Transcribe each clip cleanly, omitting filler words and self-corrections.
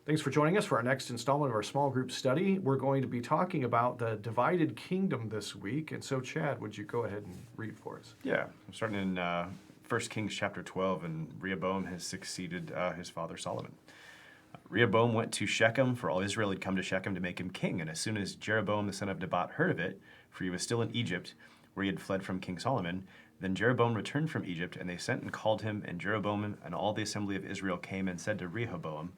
Thanks for joining us for our next installment of our small group study. We're going to be talking about the divided kingdom this week. And so, Chad, would you go ahead and read for us? Yeah, I'm starting in 1 Kings chapter 12, and Rehoboam has succeeded his father Solomon. Rehoboam went to Shechem, for all Israel had come to Shechem to make him king. And as soon as Jeroboam the son of Nebat heard of it, for he was still in Egypt, where he had fled from King Solomon, then Jeroboam returned from Egypt, and they sent and called him, and Jeroboam and all the assembly of Israel came and said to Rehoboam,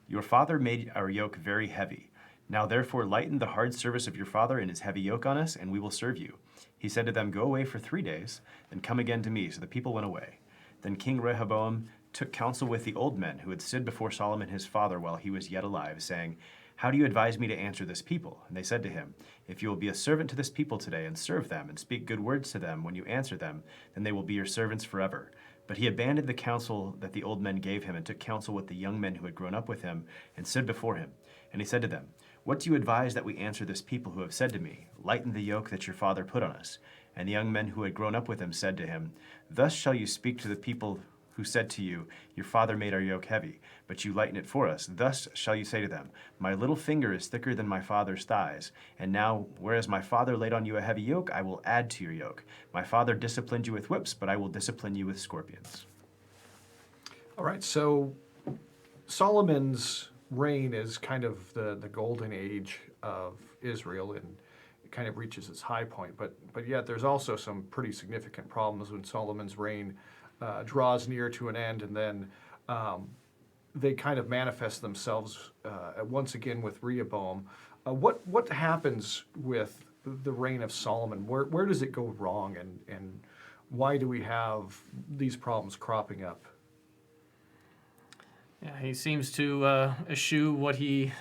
"Your father made our yoke very heavy. Now therefore lighten the hard service of your father and his heavy yoke on us, and we will serve you." He said to them, "Go away for 3 days, then come again to me." So the people went away. Then King Rehoboam took counsel with the old men who had stood before Solomon his father while he was yet alive, saying, "How do you advise me to answer this people?" And they said to him, "If you will be a servant to this people today, and serve them, and speak good words to them when you answer them, then they will be your servants forever." But he abandoned the counsel that the old men gave him, and took counsel with the young men who had grown up with him, and stood before him. And he said to them, "What do you advise that we answer this people who have said to me, 'Lighten the yoke that your father put on us'?" And the young men who had grown up with him said to him, "Thus shall you speak to the people who said to you, 'Your father made our yoke heavy, but you lighten it for us.' Thus shall you say to them, 'My little finger is thicker than my father's thighs. And now, whereas my father laid on you a heavy yoke, I will add to your yoke. My father disciplined you with whips, but I will discipline you with scorpions." All right, so Solomon's reign is kind of the golden age of Israel, and it kind of reaches its high point. But yet there's also some pretty significant problems when Solomon's reign draws near to an end, and then they kind of manifest themselves once again with Rehoboam. What happens with the reign of Solomon? Where does it go wrong, and why do we have these problems cropping up? Yeah, he seems to eschew what he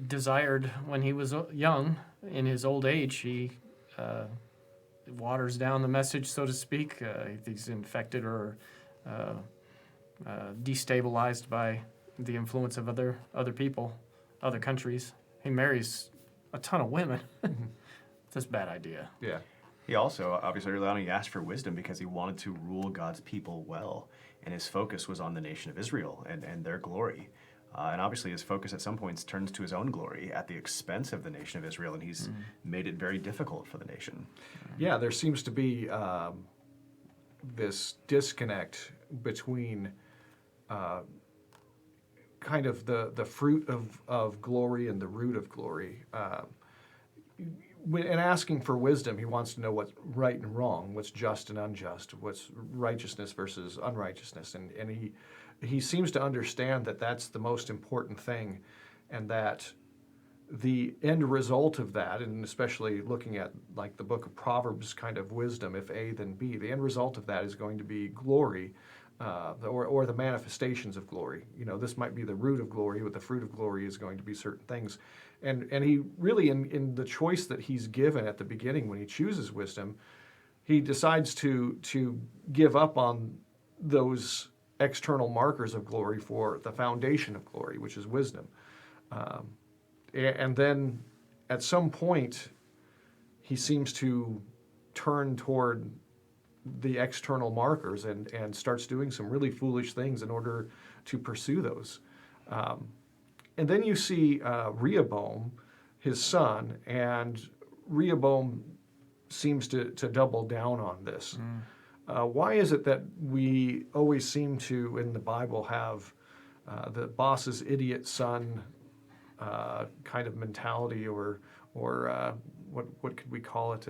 desired when he was young. In his old age, he waters down the message, so to speak. If he's infected or destabilized by the influence of other people, other countries. He marries a ton of women. That's a bad idea. Yeah. He also, obviously early on, he asked for wisdom because he wanted to rule God's people well. And his focus was on the nation of Israel and their glory. And obviously his focus at some points turns to his own glory at the expense of the nation of Israel, and he's made it very difficult for the nation. Yeah, there seems to be this disconnect between kind of the fruit of glory and the root of glory. In asking for wisdom, he wants to know what's right and wrong, what's just and unjust, what's righteousness versus unrighteousness, and he seems to understand that that's the most important thing, and that the end result of that, and especially looking at like the book of Proverbs kind of wisdom, if A then B, the end result of that is going to be glory, or the manifestations of glory. You know, this might be the root of glory, but the fruit of glory is going to be certain things. And he really, in the choice that he's given at the beginning when he chooses wisdom, he decides to give up on those external markers of glory for the foundation of glory, which is wisdom. And then at some point, he seems to turn toward the external markers and starts doing some really foolish things in order to pursue those. And then you see Rehoboam, his son, and Rehoboam seems to double down on this. Why is it that we always seem to, in the Bible, have the boss's idiot son kind of mentality, or what could we call it?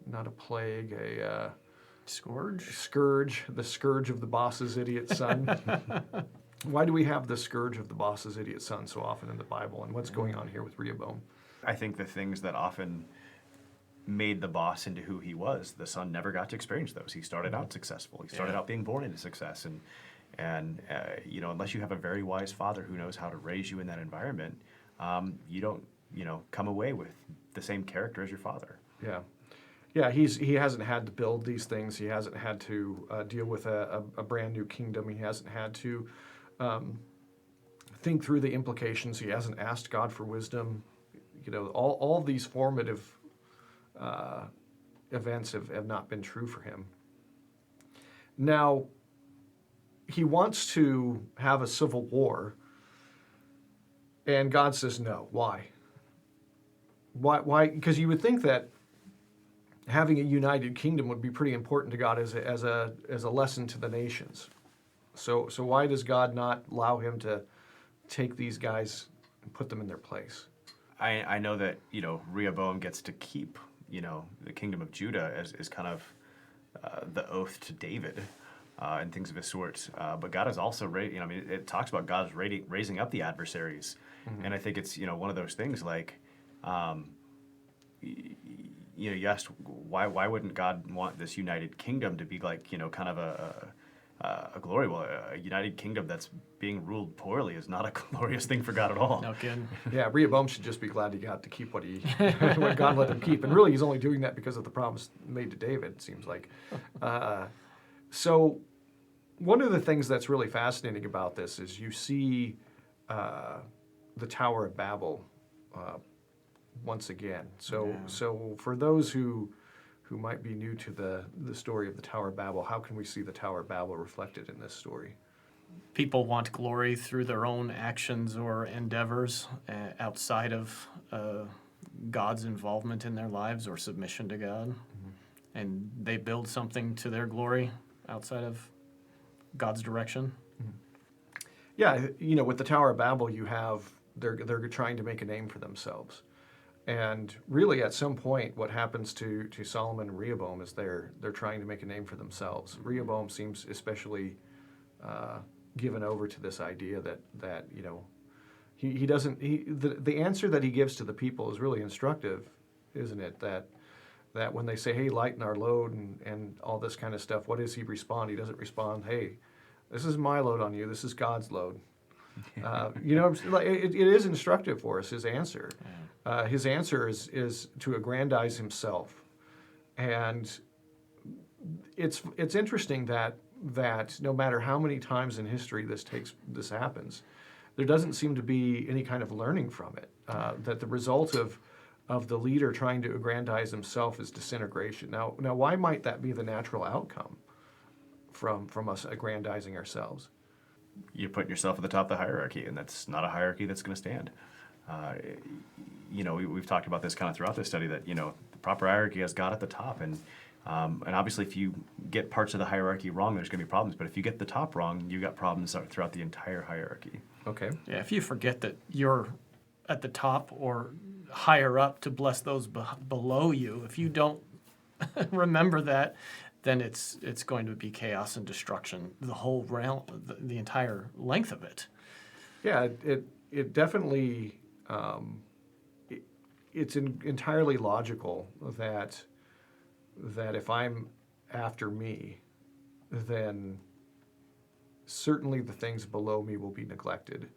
Not a plague, a Scourge? the scourge of the boss's idiot son. Why do we have the scourge of the boss's idiot son so often in the Bible, and what's going on here with Rehoboam? I think the things that often made the boss into who he was, the son never got to experience those. He started out successful. He started out being born into success, and you know, unless you have a very wise father who knows how to raise you in that environment, you don't, you know, come away with the same character as your father. Yeah, he hasn't had to build these things. He hasn't had to deal with a brand new kingdom. He hasn't had to think through the implications. He hasn't asked God for wisdom. You know, all these formative events have not been true for him. Now, he wants to have a civil war And God says no. Why? Why? Because you would think that having a united kingdom would be pretty important to God as a lesson to the nations. So why does God not allow him to take these guys and put them in their place? I know that, Rehoboam gets to keep, the kingdom of Judah as kind of the oath to David and things of his sort. But God is also, it talks about God's raising up the adversaries. Mm-hmm. And I think it's, one of those things like, you asked why wouldn't God want this united kingdom to be like, kind of a glory? Well, a united kingdom that's being ruled poorly is not a glorious thing for God at all. No kidding. Yeah, Rehoboam should just be glad he got to keep what God let him keep. And really, he's only doing that because of the promise made to David, it seems like. So one of the things that's really fascinating about this is you see the Tower of Babel once again. So for those who might be new to the story of the Tower of Babel, how can we see the Tower of Babel reflected in this story? People want glory through their own actions or endeavors outside of God's involvement in their lives or submission to God. Mm-hmm. And they build something to their glory outside of God's direction. Mm-hmm. Yeah, with the Tower of Babel, they're trying to make a name for themselves. And really, at some point, what happens to Solomon and Rehoboam is they're trying to make a name for themselves. Rehoboam seems especially given over to this idea that he doesn't. The answer that he gives to the people is really instructive, isn't it? That when they say, "Hey, lighten our load," and all this kind of stuff, what does he respond? He doesn't respond, "Hey, this is my load on you. This is God's load." It is instructive for us, his answer. His answer is to aggrandize himself. And it's interesting that no matter how many times in history this happens, there doesn't seem to be any kind of learning from it. That the result of the leader trying to aggrandize himself is disintegration. Now, why might that be the natural outcome from us aggrandizing ourselves? You put yourself at the top of the hierarchy, and that's not a hierarchy that's going to stand. We've talked about this kind of throughout this study that, the proper hierarchy has God at the top. And obviously, if you get parts of the hierarchy wrong, there's going to be problems. But if you get the top wrong, you got problems throughout the entire hierarchy. Okay. Yeah, if you forget that you're at the top or higher up to bless those below you, if you don't remember that, then it's going to be chaos and destruction, the whole realm, the entire length of it. Yeah, it definitely, it's entirely logical that if I'm after me, then certainly the things below me will be neglected.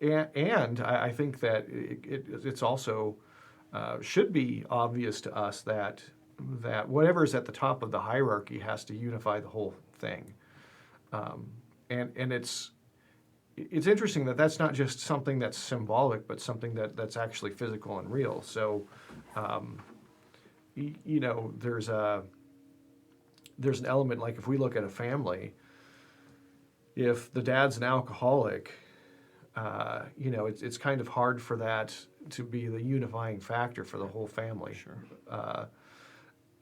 And I think that it's also should be obvious to us that whatever's at the top of the hierarchy has to unify the whole thing. And it's interesting that that's not just something that's symbolic, but something that's actually physical and real. So, there's an element, like if we look at a family, if the dad's an alcoholic, it's kind of hard for that to be the unifying factor for the whole family. Sure.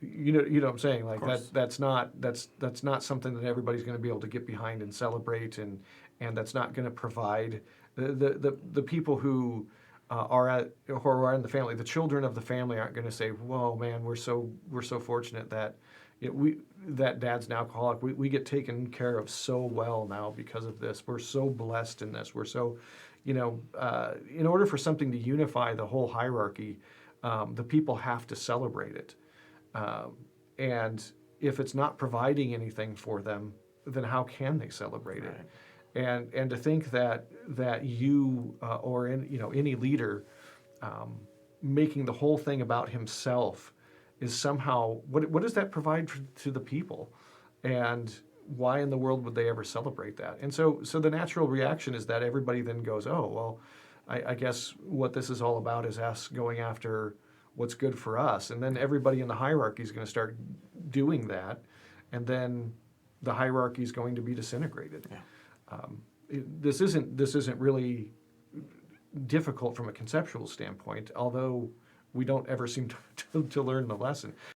You know what I'm saying? Like that's not something that everybody's going to be able to get behind and celebrate, and that's not going to provide the people who are in the family. The children of the family aren't going to say, "Whoa, man, we're so fortunate that that dad's an alcoholic. We get taken care of so well now because of this. We're so blessed in this. We're so, in order for something to unify the whole hierarchy, the people have to celebrate it. And if it's not providing anything for them, then how can they celebrate it? And to think that you or any leader making the whole thing about himself is somehow what does that provide to the people, and why in the world would they ever celebrate that? And so the natural reaction is that everybody then goes, oh well, I guess what this is all about is us going after what's good for us, and then everybody in the hierarchy is going to start doing that, and then the hierarchy is going to be disintegrated. Yeah. this isn't really difficult from a conceptual standpoint, although we don't ever seem to learn the lesson.